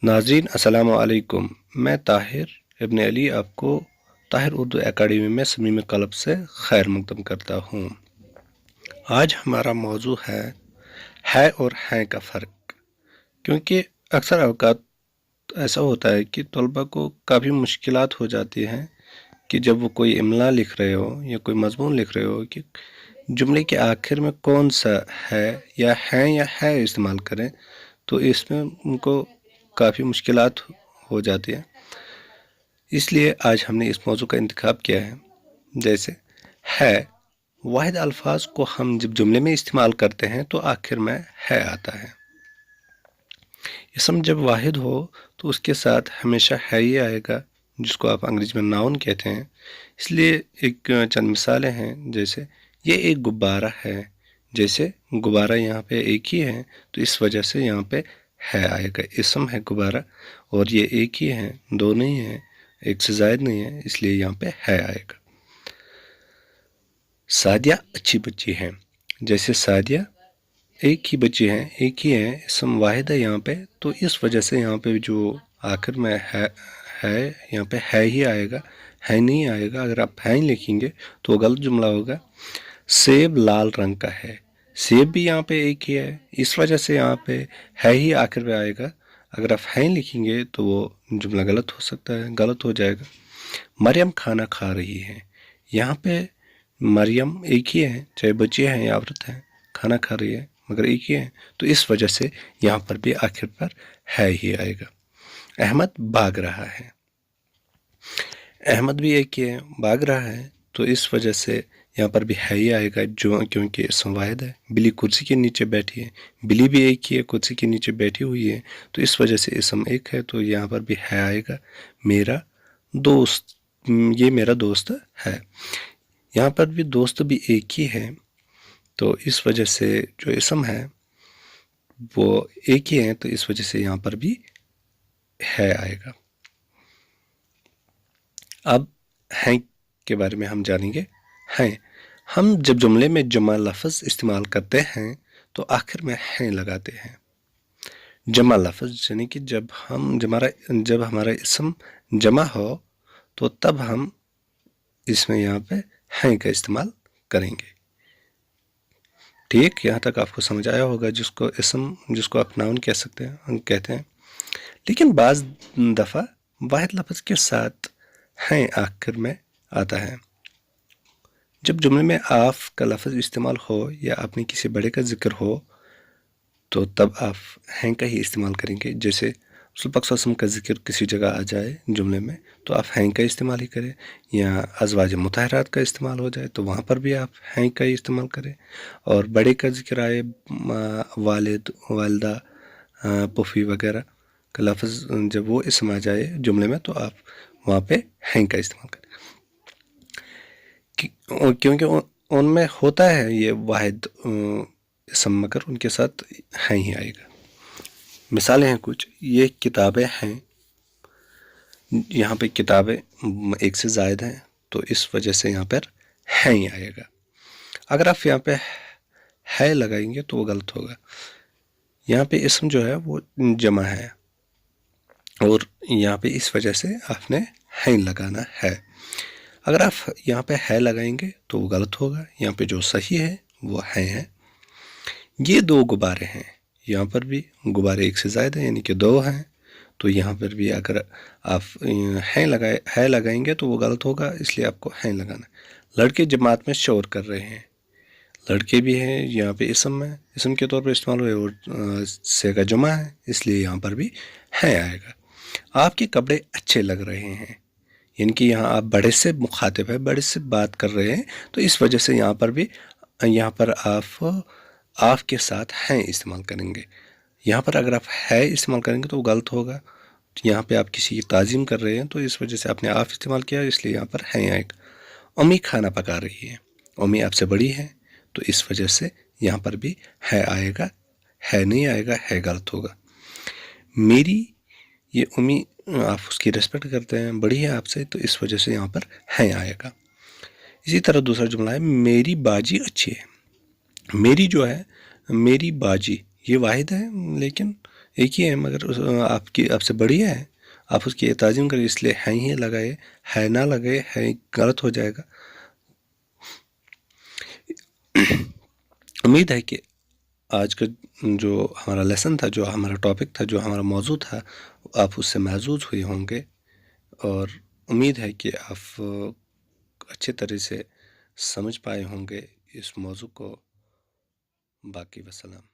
नाज़रीन अस्सलाम वालेकुम। मैं ताहिर इब्न अली आपको ताहिर उर्दू एकेडमी में समीम कल्ब से खैर मकदम करता हूँ। आज हमारा मौजू है और हैं का फ़र्क। क्योंकि अक्सर अवकात ऐसा होता है कि तलबा को काफ़ी मुश्किलात हो जाती हैं कि जब वो कोई इमला लिख रहे हो या कोई मज़मून लिख रहे हो कि जुमले के आखिर में कौन सा है या है इस्तेमाल करें, तो इसमें उनको काफ़ी मुश्किलात हो जाती हैं। इसलिए आज हमने इस मौजू का इंतखाब किया है। जैसे है वाहिद अल्फाज को हम जब जुमले में इस्तेमाल करते हैं तो आखिर में है आता है। इसम जब वाहिद हो तो उसके साथ हमेशा है ही आएगा, जिसको आप अंग्रेजी में नाउन कहते हैं। इसलिए एक चंद मिसालें हैं, जैसे ये एक गुब्बारा है। जैसे गुब्बारा यहाँ पे एक ही है तो इस वजह से यहाँ पे है आएगा। इसम है गुब्बारा और ये एक ही है, दो नहीं है, एक से ज़ायद नहीं है, इसलिए यहाँ पे है आएगा। सादिया अच्छी बच्ची है। जैसे सादिया एक ही बच्ची है, एक ही है, इसम वाहिद है यहाँ पे, तो इस वजह से यहाँ पे जो आखिर में है यहाँ पे है ही आएगा, है नहीं आएगा। अगर आप है लिखेंगे तो गलत जुमला होगा। सेब लाल रंग का है। सेब भी यहाँ पे एक ही है, इस वजह से यहाँ पे है ही आखिर में आएगा। अगर आप है लिखेंगे तो वो जुमला गलत हो सकता है, गलत हो जाएगा। मरियम खाना खा रही है। यहाँ पे मरियम एक ही है, चाहे बच्ची है या औरत है, खाना खा रही है मगर एक ही है, तो इस वजह से यहाँ पर भी आखिर पर है ही आएगा। अहमद भाग रहा है। अहमद भी एक ही है, भाग रहा है, तो इस वजह से यहाँ पर भी है ही आएगा, जो क्योंकि इसम वाहिद है। बिल्ली कुर्सी के नीचे बैठी है। बिल्ली भी एक ही है, कुर्सी के नीचे बैठी हुई है, तो इस वजह से इसम एक है, तो यहाँ पर भी है आएगा। मेरा दोस्त, ये मेरा दोस्त है। यहाँ पर भी दोस्त भी एक ही है, तो इस वजह से जो इसम है वो एक ही है, तो इस वजह से यहाँ पर भी है आएगा। अब हैं के बारे में हम जानेंगे। हैं, हम जब जुमले में जमा लफ्ज़ इस्तेमाल करते हैं तो आखिर में हैं लगाते हैं। जमा लफ्ज़ यानी कि जब हमारा इसम जमा हो तो तब हम इसमें यहाँ पे हैं का इस्तेमाल करेंगे। ठीक, यहाँ तक आपको समझ आया होगा, जिसको इसम, जिसको आप नाउन कह सकते हैं, कहते हैं। लेकिन बाज़ दफ़ा वाहिद लफ्ज़ के साथ हैं आखिर में आता है। जब जुमले में आफ का लफ्ज़ इस्तेमाल हो या आपने किसी बड़े का जिक्र हो तो तब आप हैं का ही इस्तेमाल करेंगे। जैसे रसूल पाक सल्लल्लाहु अलैहि वसल्लम का जिक्र किसी जगह आ जाए जुमले में तो आप हैं का इस्तेमाल ही करें, या अज़वाज मुतहरात का इस्तेमाल हो जाए तो वहाँ पर भी आप हैं का ही इस्तेमाल करें। और बड़े का जिक्र आए, वालिद, वालदा, पुफ़ी वगैरह का लफ्ज़ जब वो इसम आ जाए जुमले में तो आप वहाँ पे हैं का इस्तेमाल करें, क्योंकि उनमें होता है ये वाहिद इसम, मगर उनके साथ हैं ही आएगा। मिसालें हैं कुछ, ये किताबें हैं। यहाँ पे किताबें एक से ज़ायद हैं, तो इस वजह से यहाँ पर हैं ही आएगा। अगर आप यहाँ पे है लगाएंगे तो वो गलत होगा। यहाँ पे इसम जो है वो जमा है और यहाँ पे इस वजह से आपने हैं लगाना है। अगर आप यहाँ पे है लगाएंगे तो वो गलत होगा। यहाँ पे जो सही है वो है। ये दो गुब्बारे हैं। यहाँ पर भी गुब्बारे एक से ज़्यादा हैं, यानी कि दो हैं, तो यहाँ पर भी अगर आप है लगाएंगे तो वो गलत होगा, इसलिए आपको हैं लगाना। लड़के जमात में शोर कर रहे हैं। लड़के भी हैं, यहाँ पे इसम है, इसम के तौर पर इस्तेमाल हुए, और से का जमा है, इसलिए यहाँ पर भी है आएगा। आपके कपड़े अच्छे लग रहे हैं, यानी कि यहाँ आप बड़े से मुखातिब है, बड़े से बात कर रहे हैं, तो इस वजह से यहाँ पर भी आप के साथ हैं इस्तेमाल करेंगे। यहाँ पर अगर आप है इस्तेमाल करेंगे तो वो गलत होगा। यहाँ पे आप किसी की ताज़ीम कर रहे हैं तो इस वजह से आपने आप इस्तेमाल किया, इसलिए यहाँ पर है आएगा। अम्मी खाना पका रही है। अम्मी आपसे बड़ी है, तो इस वजह से यहाँ पर भी है आएगा, है नहीं आएगा, है गलत होगा। मेरी, ये अम्मी आप उसकी रिस्पेक्ट करते हैं, बड़ी है आपसे, तो इस वजह से यहाँ पर है आएगा। इसी तरह दूसरा जुमला है, मेरी बाजी अच्छी है। मेरी जो है, मेरी बाजी, ये वाहिद है, लेकिन ایک ہی ہے مگر آپ سے بڑی ہے، آپ اس کی تعظیم کریں، اس لیے ہے ہی لگائے، ہے نہ لگائے، ہے غلط ہو جائے گا۔ امید ہے کہ آج کا جو ہمارا لیسن تھا، جو ہمارا ٹاپک تھا، جو ہمارا موضوع تھا، آپ اس سے محظوظ ہوئے ہوں گے، اور امید ہے کہ آپ اچھے طرح سے سمجھ پائے ہوں گے اس موضوع کو۔ باقی وسلام۔